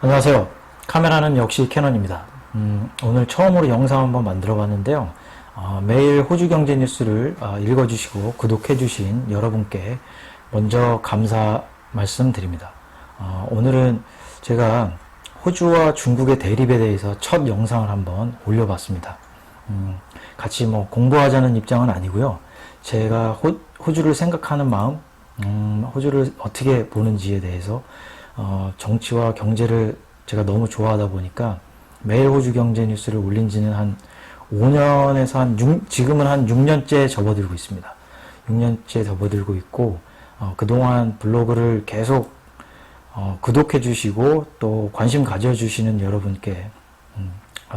안녕하세요. 카메라는 역시 캐논입니다. 오늘 처음으로 영상 한번 만들어 봤는데요. 매일 호주 경제 뉴스를 읽어주시고 구독해주신 여러분께 먼저 감사 말씀드립니다. 오늘은 제가 호주와 중국의 대립에 대해서 첫 영상을 한번 올려봤습니다. 같이 공부하자는 입장은 아니고요. 제가 호주를 생각하는 마음, 호주를 어떻게 보는지에 대해서 정치와 경제를 제가 너무 좋아하다 보니까 매일 호주 경제 뉴스를 올린 지는 한 5년에서 지금은 한 6년째 접어들고 있습니다. 6년째 접어들고 있고, 그동안 블로그를 계속, 구독해 주시고, 또 관심 가져주시는 여러분께,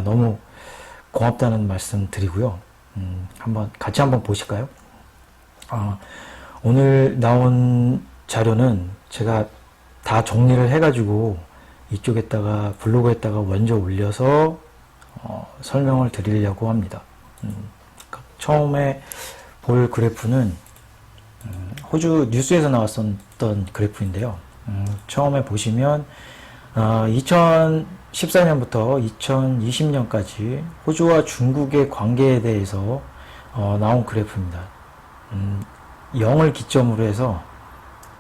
너무 고맙다는 말씀 드리고요. 같이 한번 보실까요? 오늘 나온 자료는 제가 다 정리를 해가지고 이쪽에다가 블로그에다가 먼저 올려서 설명을 드리려고 합니다. 처음에 볼 그래프는 호주 뉴스에서 나왔었던 그래프인데요. 처음에 보시면 2014년부터 2020년까지 호주와 중국의 관계에 대해서 나온 그래프입니다. 0을 기점으로 해서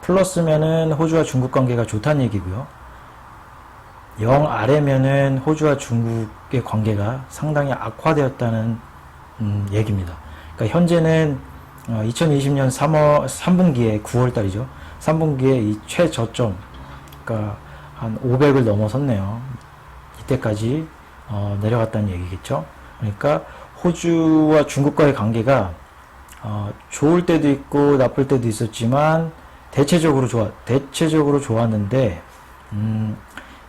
플러스면은 호주와 중국 관계가 좋다는 얘기고요. 0 아래면은 호주와 중국의 관계가 상당히 악화되었다는 얘기입니다. 그러니까 현재는 2020년 3분기에 9월달이죠. 3분기에 이 최저점, 그러니까 한 500을 넘어섰네요. 이때까지 내려갔다는 얘기겠죠. 그러니까 호주와 중국과의 관계가 좋을 때도 있고 나쁠 때도 있었지만 대체적으로 좋았는데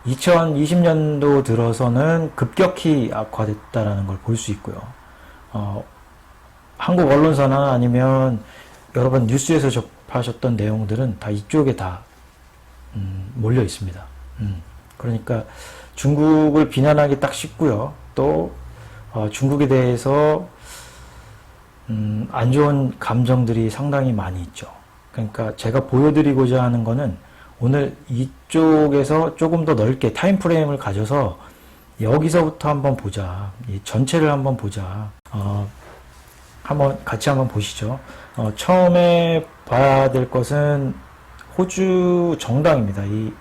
2020년도 들어서는 급격히 악화됐다라는 걸 볼 수 있고요. 한국 언론사나 아니면 여러분 뉴스에서 접하셨던 내용들은 다 이쪽에 다 몰려 있습니다. 그러니까 중국을 비난하기 딱 쉽고요. 또 중국에 대해서 안 좋은 감정들이 상당히 많이 있죠. 그러니까 제가 보여드리고자 하는 거는 오늘 이쪽에서 조금 더 넓게 타임프레임을 가져서 여기서부터 한번 보자. 이 전체를 한번 보자. 같이 한번 보시죠. 처음에 봐야 될 것은 호주 정당입니다. 이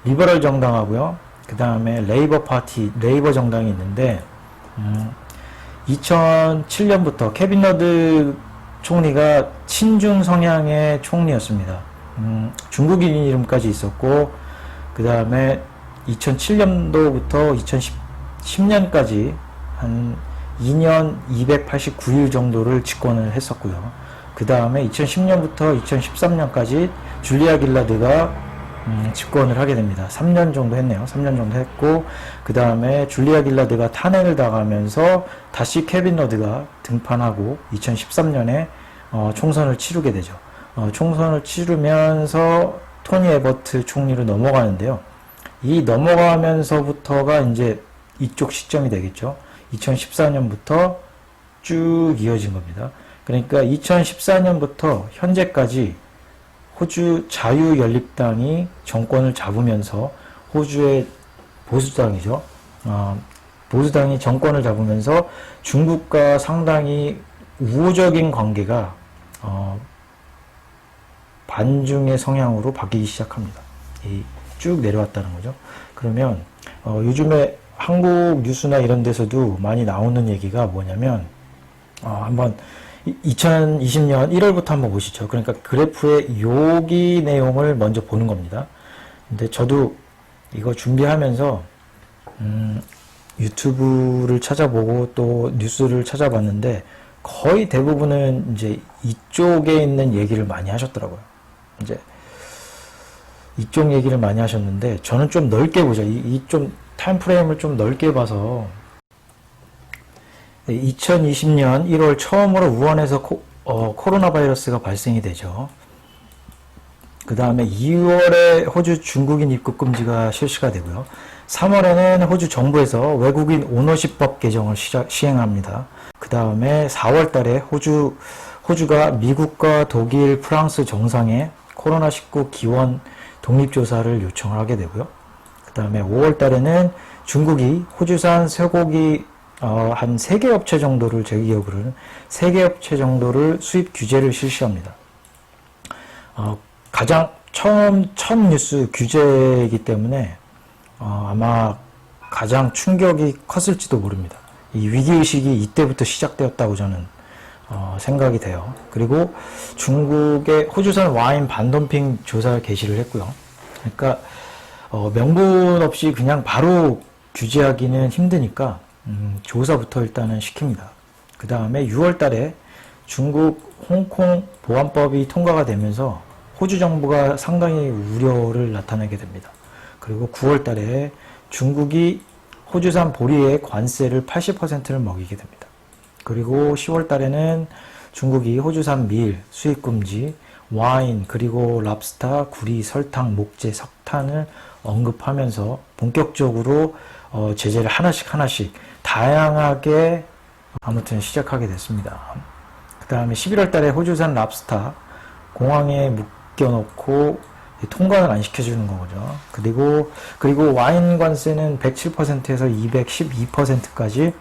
리버럴 정당하고요. 그 다음에 레이버 정당이 있는데 2007년부터 케빈 러드 총리가 친중 성향의 총리였습니다. 중국인 이름까지 있었고, 그 다음에 2007년도부터 2010년까지 한 2년 289일 정도를 집권을 했었고요. 그 다음에 2010년부터 2013년까지 줄리아 길라드가 집권을 하게 됩니다. 3년 정도 했네요. 3년 정도 했고, 그 다음에 줄리아 길라드가 탄핵을 당하면서 다시 케빈 러드가 등판하고 2013년에 총선을 치르게 되죠. 총선을 치르면서 토니 에버트 총리로 넘어가는데요. 이 넘어가면서부터가 이제 이쪽 시점이 되겠죠. 2014년부터 쭉 이어진 겁니다. 그러니까 2014년부터 현재까지 호주 자유연립당이 정권을 잡으면서 호주의 보수당이죠. 보수당이 정권을 잡으면서 중국과 상당히 우호적인 관계가 반중의 성향으로 바뀌기 시작합니다. 쭉 내려왔다는 거죠. 그러면 요즘에 한국 뉴스나 이런 데서도 많이 나오는 얘기가 뭐냐면 한번 2020년 1월부터 한번 보시죠. 그러니까 그래프의 여기 내용을 먼저 보는 겁니다. 근데 저도 이거 준비하면서 유튜브를 찾아보고 또 뉴스를 찾아봤는데 거의 대부분은 이제 이쪽에 있는 얘기를 많이 하셨더라고요. 이제 이쪽 얘기를 많이 하셨는데 저는 좀 넓게 보죠. 이 좀 타임프레임을 좀 넓게 봐서 2020년 1월 처음으로 우한에서 코로나 바이러스가 발생이 되죠. 그 다음에 2월에 호주 중국인 입국 금지가 실시가 되고요. 3월에는 호주 정부에서 외국인 오너십법 개정을 시행합니다. 그 다음에 4월 달에 호주가 미국과 독일, 프랑스 정상에 코로나19 기원 독립조사를 요청을 하게 되고요. 그 그 다음에 5월 달에는 중국이 호주산 쇠고기 한 3개 업체 정도를, 제 기억으로는 3개 업체 정도를 수입 규제를 실시합니다. 가장 첫 뉴스 규제이기 때문에 아마 가장 충격이 컸을지도 모릅니다. 이 위기의식이 이때부터 시작되었다고 저는 생각이 돼요. 그리고 중국의 호주산 와인 반덤핑 조사 개시를 했고요. 그러니까 명분 없이 그냥 바로 규제하기는 힘드니까 조사부터 일단은 시킵니다. 그 다음에 6월 달에 중국 홍콩 보안법이 통과가 되면서 호주 정부가 상당히 우려를 나타내게 됩니다. 그리고 9월 달에 중국이 호주산 보리의 관세를 80%를 먹이게 됩니다. 그리고 10월 달에는 중국이 호주산 밀 수입 금지, 와인, 그리고 랍스타, 구리, 설탕, 목재, 석탄을 언급하면서 본격적으로 제재를 하나씩 다양하게 아무튼 시작하게 됐습니다. 그 다음에 11월 달에 호주산 랍스타 공항에 묶여놓고 통관을 안 시켜주는 거죠. 그리고 와인 관세는 107%에서 212%까지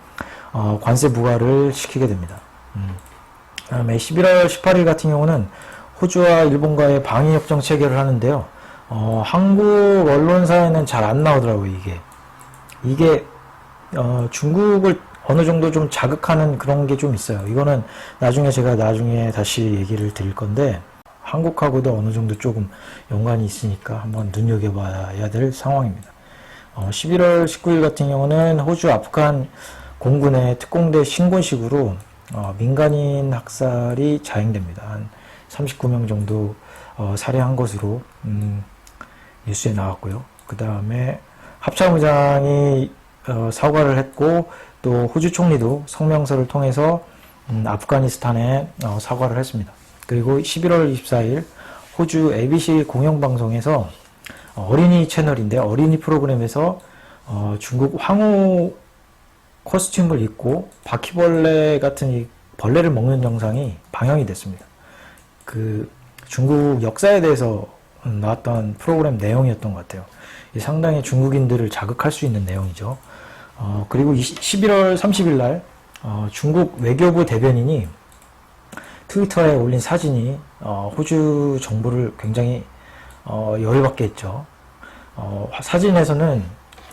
관세 부과를 시키게 됩니다. 그 다음에 11월 18일 같은 경우는 호주와 일본과의 방위협정 체결을 하는데요. 한국 언론사에는 잘 안 나오더라고요, 이게 중국을 어느 정도 좀 자극하는 그런 게 좀 있어요. 이거는 제가 나중에 다시 얘기를 드릴 건데, 한국하고도 어느 정도 조금 연관이 있으니까 한번 눈여겨봐야 될 상황입니다. 11월 19일 같은 경우는 호주 아프간 공군의 특공대 신고식으로 민간인 학살이 자행됩니다. 한 39명 정도 살해한 것으로 뉴스에 나왔고요. 그 다음에 합참의장이 사과를 했고, 또 호주 총리도 성명서를 통해서 아프가니스탄에 사과를 했습니다. 그리고 11월 24일 호주 ABC 공영방송에서 어린이 채널인데, 어린이 프로그램에서 중국 황후 코스튬을 입고 바퀴벌레 같은 이 벌레를 먹는 영상이 방영이 됐습니다. 그 중국 역사에 대해서 나왔던 프로그램 내용이었던 것 같아요. 상당히 중국인들을 자극할 수 있는 내용이죠. 그리고 11월 30일 날 중국 외교부 대변인이 트위터에 올린 사진이 호주 정부를 굉장히 열받게 했죠. 사진에서는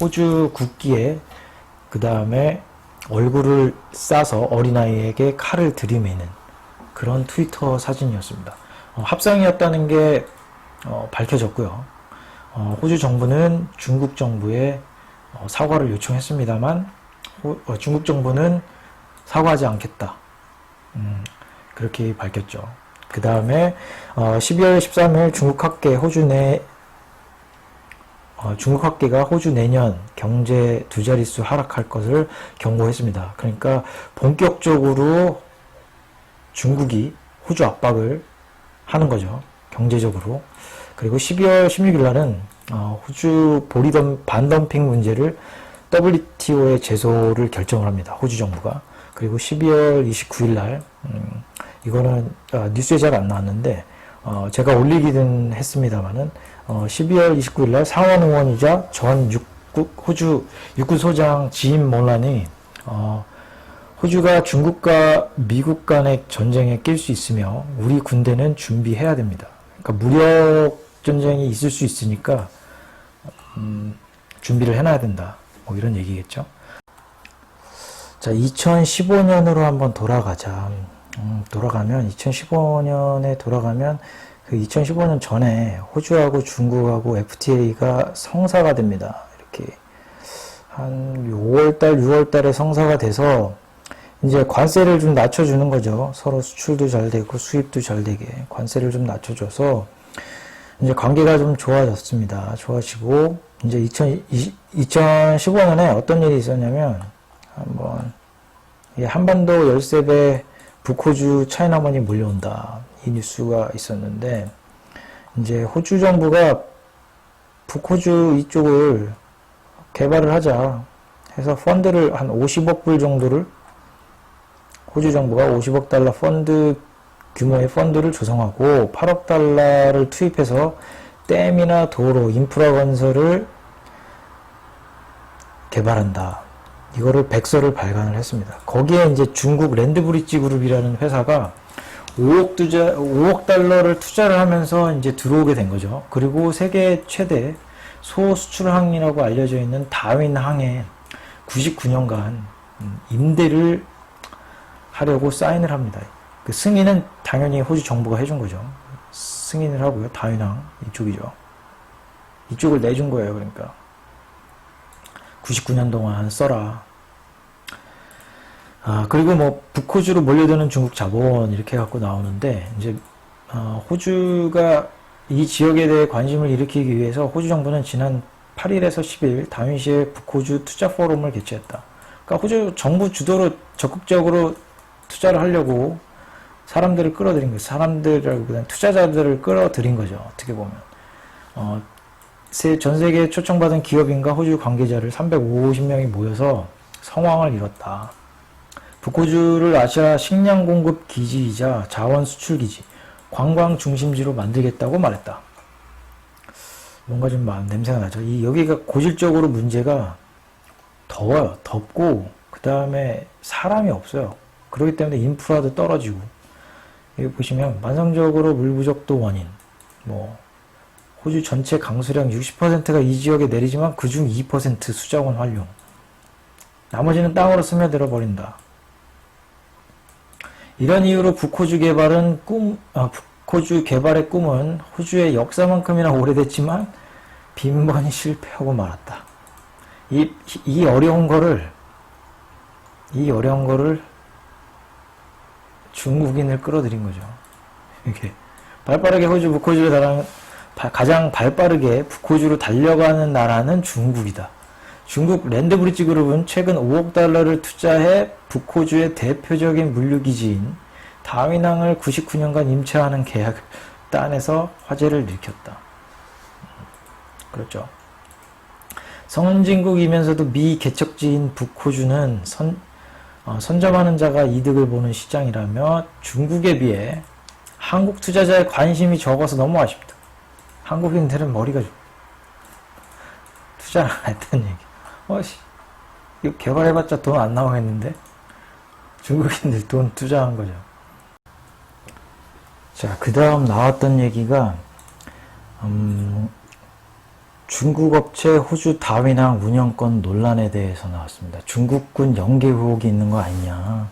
호주 국기에 그 다음에 얼굴을 싸서 어린아이에게 칼을 들이매는 그런 트위터 사진이었습니다. 합성이었다는 게 밝혀졌고요. 호주 정부는 중국 정부에 사과를 요청했습니다만 중국 정부는 사과하지 않겠다. 그렇게 밝혔죠. 그 다음에 12월 13일 중국 학계가 호주 내년 경제 두 자릿수 하락할 것을 경고했습니다. 그러니까 본격적으로 중국이 호주 압박을 하는 거죠. 경제적으로. 그리고 12월 16일 날은 호주 보리 반덤핑 문제를 WTO에 제소를 결정을 합니다. 호주 정부가. 그리고 12월 29일 날 이거는 뉴스에 잘 안 나왔는데 제가 올리기는 했습니다만은 12월 29일 날 상원 의원이자 전 호주 육군소장 짐 몰란이 호주가 중국과 미국 간의 전쟁에 낄 수 있으며 우리 군대는 준비해야 됩니다. 그러니까 무력 전쟁이 있을 수 있으니까 준비를 해놔야 된다. 뭐 이런 얘기겠죠. 자, 2015년으로 한번 돌아가자. 2015년에 돌아가면 그 2015년 전에 호주하고 중국하고 FTA가 성사가 됩니다. 이렇게 한 5월달, 6월달에 성사가 돼서 이제 관세를 좀 낮춰주는 거죠. 서로 수출도 잘 되고 수입도 잘 되게 관세를 좀 낮춰줘서 이제 관계가 좀 좋아졌습니다. 좋아지고 이제 2015년에 어떤 일이 있었냐면 한반도 열세배 북호주 차이나먼이 몰려온다. 이 뉴스가 있었는데, 이제 호주 정부가 북호주 이쪽을 개발을 하자 해서 펀드를 한 50억 불 정도를, 호주 정부가 50억 달러 규모의 펀드를 조성하고 8억 달러를 투입해서 댐이나 도로, 인프라 건설을 개발한다. 이거를 백서를 발간을 했습니다. 거기에 이제 중국 랜드브릿지 그룹이라는 회사가 5억 달러를 투자를 하면서 이제 들어오게 된 거죠. 그리고 세계 최대 소수출항이라고 알려져 있는 다윈항에 99년간 임대를 하려고 사인을 합니다. 그 승인은 당연히 호주 정부가 해준 거죠. 승인을 하고요. 다윈항 이쪽이죠. 이쪽을 내준 거예요. 그러니까 99년 동안 써라. 그리고 뭐 북호주로 몰려드는 중국 자본 이렇게 갖고 나오는데 이제 호주가 이 지역에 대해 관심을 일으키기 위해서 호주 정부는 지난 8일에서 10일 다윈시의 북호주 투자 포럼을 개최했다. 그러니까 호주 정부 주도로 적극적으로 투자를 하려고 사람들을 끌어들인 거예요. 사람들이라기보다는 투자자들을 끌어들인 거죠. 어떻게 보면 전 세계에 초청받은 기업인과 호주 관계자를 350명이 모여서 성황을 이뤘다. 북호주를 아시아 식량 공급 기지이자 자원 수출 기지, 관광 중심지로 만들겠다고 말했다. 뭔가 좀 냄새가 나죠. 여기가 고질적으로 문제가 더워요. 덥고 그 다음에 사람이 없어요. 그렇기 때문에 인프라도 떨어지고 여기 보시면 만성적으로 물 부족도 원인. 호주 전체 강수량 60%가 이 지역에 내리지만 그중 2% 수자원 활용. 나머지는 땅으로 스며들어 버린다. 이런 이유로 북호주 개발의 꿈은 호주의 역사만큼이나 오래됐지만 빈번히 실패하고 말았다. 이 어려운 거를 중국인을 끌어들인 거죠. 이렇게 발빠르게 북호주를 가장 발빠르게 북호주로 달려가는 나라는 중국이다. 중국 랜드브릿지 그룹은 최근 5억 달러를 투자해 북호주의 대표적인 물류기지인 다윈항을 99년간 임차하는 계약을 따내서 화제를 일으켰다. 그렇죠. 선진국이면서도 미개척지인 북호주는 선점하는 자가 이득을 보는 시장이라며 중국에 비해 한국 투자자의 관심이 적어서 너무 아쉽다. 한국인들은 머리가 투자를 안 했다는 얘기. 이거 개발해봤자 돈 안 나오겠는데? 중국인들 돈 투자한 거죠. 자, 그 다음 나왔던 얘기가, 중국 업체 호주 다윈항 운영권 논란에 대해서 나왔습니다. 중국군 연계 의혹이 있는 거 아니냐.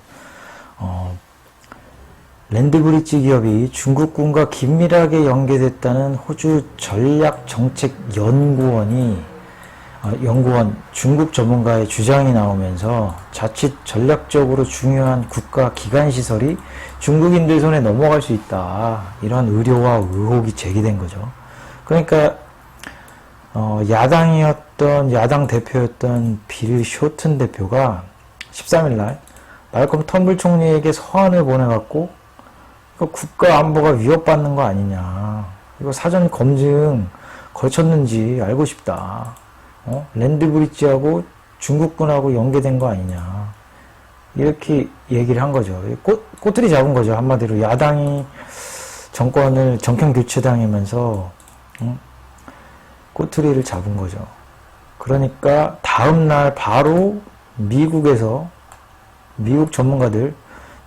랜드브릿지 기업이 중국군과 긴밀하게 연계됐다는 호주 전략정책연구원 중국 전문가의 주장이 나오면서 자칫 전략적으로 중요한 국가 기관시설이 중국인들 손에 넘어갈 수 있다. 이런 우려와 의혹이 제기된 거죠. 그러니까 야당 대표였던 빌 쇼튼 대표가 13일날 말콤 텀블 총리에게 서한을 보내갖고 국가 안보가 위협받는 거 아니냐. 이거 사전 검증 거쳤는지 알고 싶다. 랜드브릿지하고 중국군하고 연계된 거 아니냐. 이렇게 얘기를 한 거죠. 꼬투리 잡은 거죠. 한마디로 야당이 정권 교체당하면서 꼬투리를 잡은 거죠. 그러니까 다음날 바로 미국 전문가들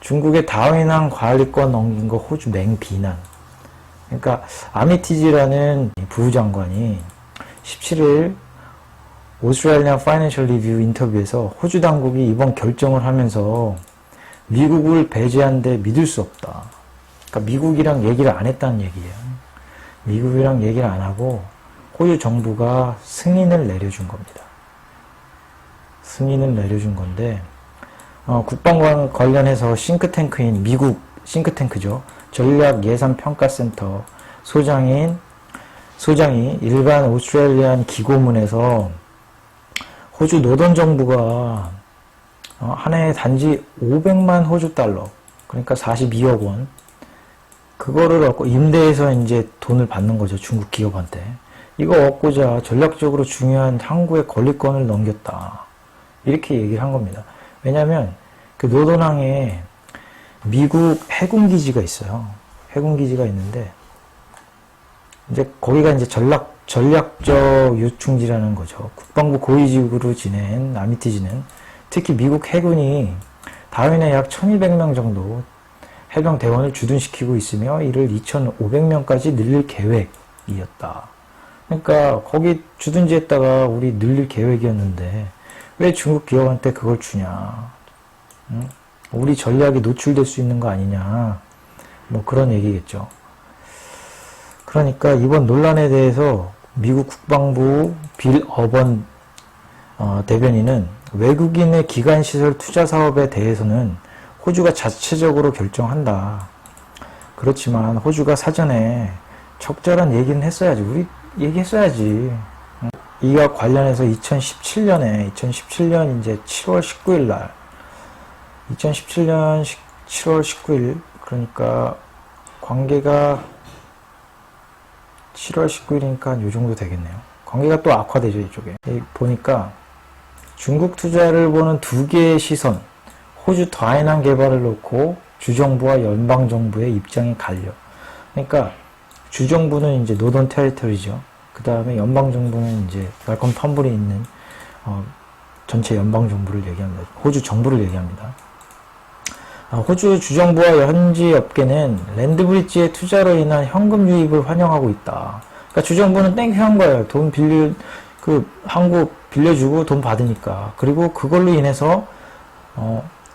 중국의 다윈항 관리권 넘긴 거 호주 맹비난. 그러니까 아미티지라는 부장관이 17일 오스트레일리안 파이낸셜 리뷰 인터뷰에서 호주 당국이 이번 결정을 하면서 미국을 배제한 데 믿을 수 없다. 그러니까 미국이랑 얘기를 안 했다는 얘기예요. 미국이랑 얘기를 안 하고 호주 정부가 승인을 내려준 겁니다. 승인을 내려준 건데 국방과 관련해서 싱크탱크인 미국 싱크탱크죠. 전략예산평가센터 소장이 일반 오스트레일리안 기고문에서 호주 노던 정부가 한 해에 단지 500만 호주 달러, 그러니까 42억 원, 그거를 얻고 임대해서 이제 돈을 받는 거죠. 중국 기업한테. 이거 얻고자 전략적으로 중요한 항구의 권리권을 넘겼다. 이렇게 얘기를 한 겁니다. 왜냐하면 그 노던항에 미국 해군기지가 있어요. 해군기지가 있는데 이제 거기가 이제 전략적 요충지라는 거죠. 국방부 고위직으로 지낸 아미티즈는 특히 미국 해군이 다윈에 약 1200명 정도 해병 대원을 주둔시키고 있으며 이를 2500명까지 늘릴 계획이었다. 그러니까 거기 주둔지에다가 우리 늘릴 계획이었는데 왜 중국 기업한테 그걸 주냐. 응? 우리 전략이 노출될 수 있는 거 아니냐. 뭐 그런 얘기겠죠. 그러니까 이번 논란에 대해서 미국 국방부 빌 어번 대변인은 외국인의 기간시설 투자 사업에 대해서는 호주가 자체적으로 결정한다. 그렇지만 호주가 사전에 적절한 얘기는 했어야지. 우리 얘기했어야지. 이가 관련해서 2017년 이제 7월 19일 날 2017년 7월 19일 그러니까 관계가 7월 19일이니까 요 정도 되겠네요. 관계가 또 악화되죠, 이쪽에. 보니까 중국 투자를 보는 두 개의 시선, 호주 다이낭 개발을 놓고 주정부와 연방정부의 입장이 갈려. 그러니까 주정부는 이제 노던 테리토리죠. 그 다음에 연방정부는 이제 말콤 텀블이 있는 전체 연방정부를 얘기합니다. 호주 정부를 얘기합니다. 호주 주정부와 현지 업계는 랜드브리지의 투자로 인한 현금 유입을 환영하고 있다. 그러니까 주정부는 땡큐 한 거예요. 돈 한국 빌려주고 돈 받으니까. 그리고 그걸로 인해서,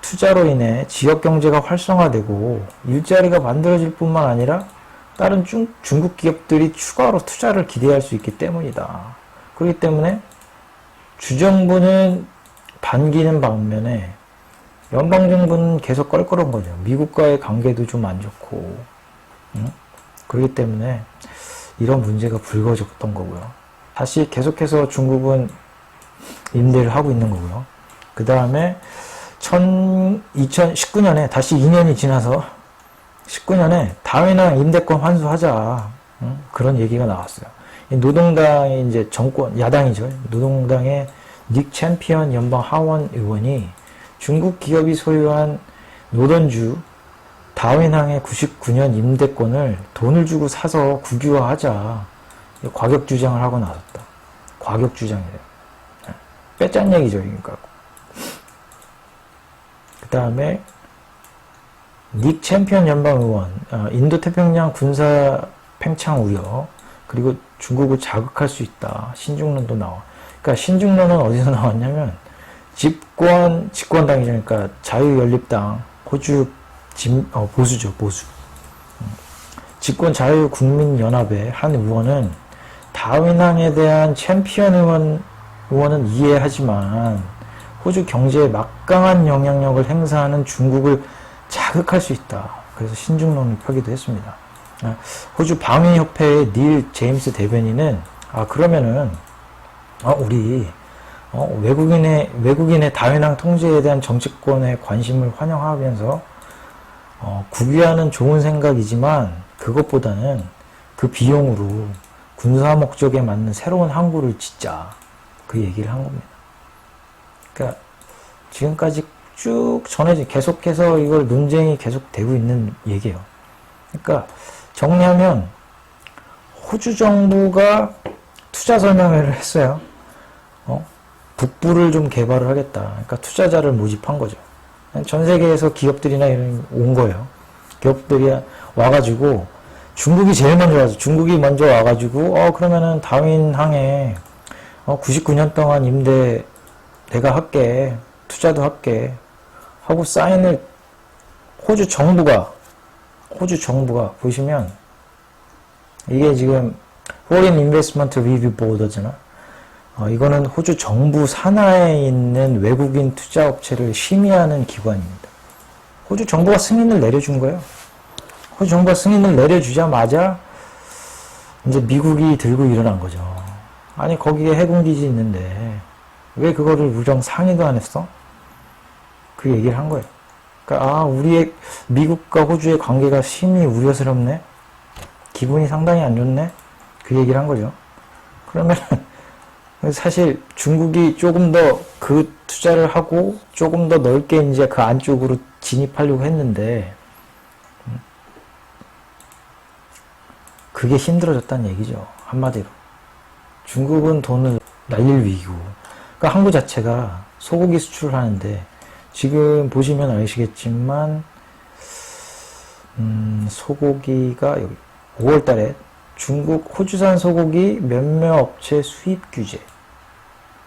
투자로 인해 지역 경제가 활성화되고 일자리가 만들어질 뿐만 아니라 다른 중국 기업들이 추가로 투자를 기대할 수 있기 때문이다. 그렇기 때문에 주정부는 반기는 반면에 연방정부는 계속 껄끄러운 거죠. 미국과의 관계도 좀 안 좋고, 응? 그렇기 때문에 이런 문제가 불거졌던 거고요. 다시 계속해서 중국은 임대를 하고 있는 거고요. 그 다음에 2019년에 다시 2년이 지나서 19년에 다윈항 임대권 환수하자. 응? 그런 얘기가 나왔어요. 노동당의 이제 정권, 야당이죠. 노동당의 닉 챔피언 연방 하원 의원이 중국 기업이 소유한 노던주 다윈항의 99년 임대권을 돈을 주고 사서 국유화하자. 과격 주장을 하고 나섰다. 과격 주장이래요. 빼짠 얘기죠, 그러니까. 그 다음에 닉 챔피언 연방 의원, 인도태평양 군사 팽창 우려, 그리고 중국을 자극할 수 있다. 신중론도 나와. 그러니까 신중론은 어디서 나왔냐면 집권당이죠. 그러니까 자유연립당, 호주 보수죠, 보수. 집권 자유국민연합의 한 의원은 다윈항에 대한 챔피언 의원은 이해하지만 호주 경제에 막강한 영향력을 행사하는 중국을 자극할 수 있다. 그래서 신중론을 펴기도 했습니다. 호주 방위협회의 닐 제임스 대변인은 그러면은 우리 외국인의 다윈항 통제에 대한 정치권의 관심을 환영하면서 국유화는 좋은 생각이지만 그것보다는 그 비용으로 군사 목적에 맞는 새로운 항구를 짓자. 그 얘기를 한 겁니다. 그러니까 지금까지 쭉 계속해서 이걸 논쟁이 계속 되고 있는 얘기예요. 그러니까 정리하면 호주 정부가 투자 설명회를 했어요. 북부를 좀 개발을 하겠다. 그러니까 투자자를 모집한 거죠. 전 세계에서 기업들이나 이런 온 거예요. 기업들이 와가지고 중국이 제일 먼저 와서 중국이 먼저 와가지고 그러면은 다윈항에 99년 동안 임대 내가 할게. 투자도 할게. 하고 사인을 호주 정부가 보시면 이게 지금 Foreign Investment Review Board잖아. 이거는 호주 정부 산하에 있는 외국인 투자 업체를 심의하는 기관입니다. 호주 정부가 승인을 내려준 거예요. 호주 정부가 승인을 내려주자마자 이제 미국이 들고 일어난 거죠. 아니 거기에 해군기지 있는데 왜 그거를 우정 상의도 안 했어? 그 얘기를 한 거예요. 그러니까 우리의 미국과 호주의 관계가 심히 우려스럽네. 기분이 상당히 안 좋네. 그 얘기를 한 거죠. 그러면 사실 중국이 조금 더 그 투자를 하고 조금 더 넓게 이제 그 안쪽으로 진입하려고 했는데 그 그게 힘들어졌다는 얘기죠. 한마디로. 중국은 돈을 날릴 위기고, 그러니까 항구 자체가 소고기 수출을 하는데, 지금 보시면 아시겠지만, 소고기가 여기 5월 달에 중국 호주산 소고기 몇몇 업체 수입 규제.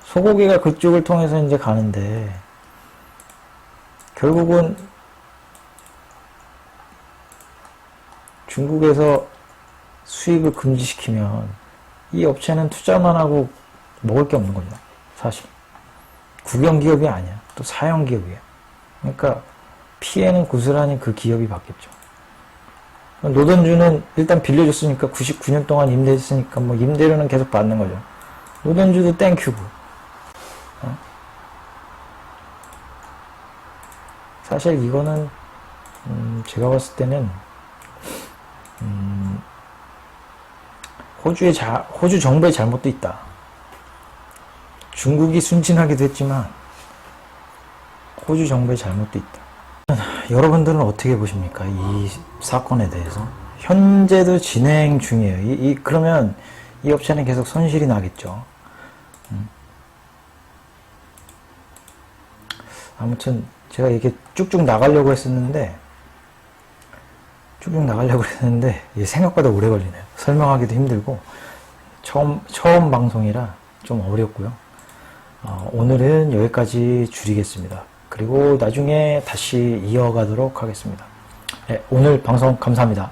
소고기가 그쪽을 통해서 이제 가는데, 결국은 중국에서 수입을 금지시키면 이 업체는 투자만 하고 먹을 게 없는 거죠. 사실. 국영기업이 아니야. 또 사형기업이야. 그러니까 피해는 고스란히 그 기업이 받겠죠. 노동주는 일단 빌려줬으니까 99년 동안 임대했으니까 뭐 임대료는 계속 받는 거죠. 노동주도 땡큐고. 사실 이거는 제가 봤을 때는 호주 정부의 잘못도 있다. 중국이 순진하기도 했지만 호주 정부의 잘못도 있다. 여러분들은 어떻게 보십니까? 이 사건에 대해서. 현재도 진행 중이에요. 그러면 이 업체는 계속 손실이 나겠죠. 아무튼 제가 이렇게 쭉쭉 나가려고 했었는데 생각보다 오래 걸리네요. 설명하기도 힘들고 처음 방송이라 좀 어렵고요. 오늘은 여기까지 줄이겠습니다. 그리고 나중에 다시 이어가도록 하겠습니다. 네, 오늘 방송 감사합니다.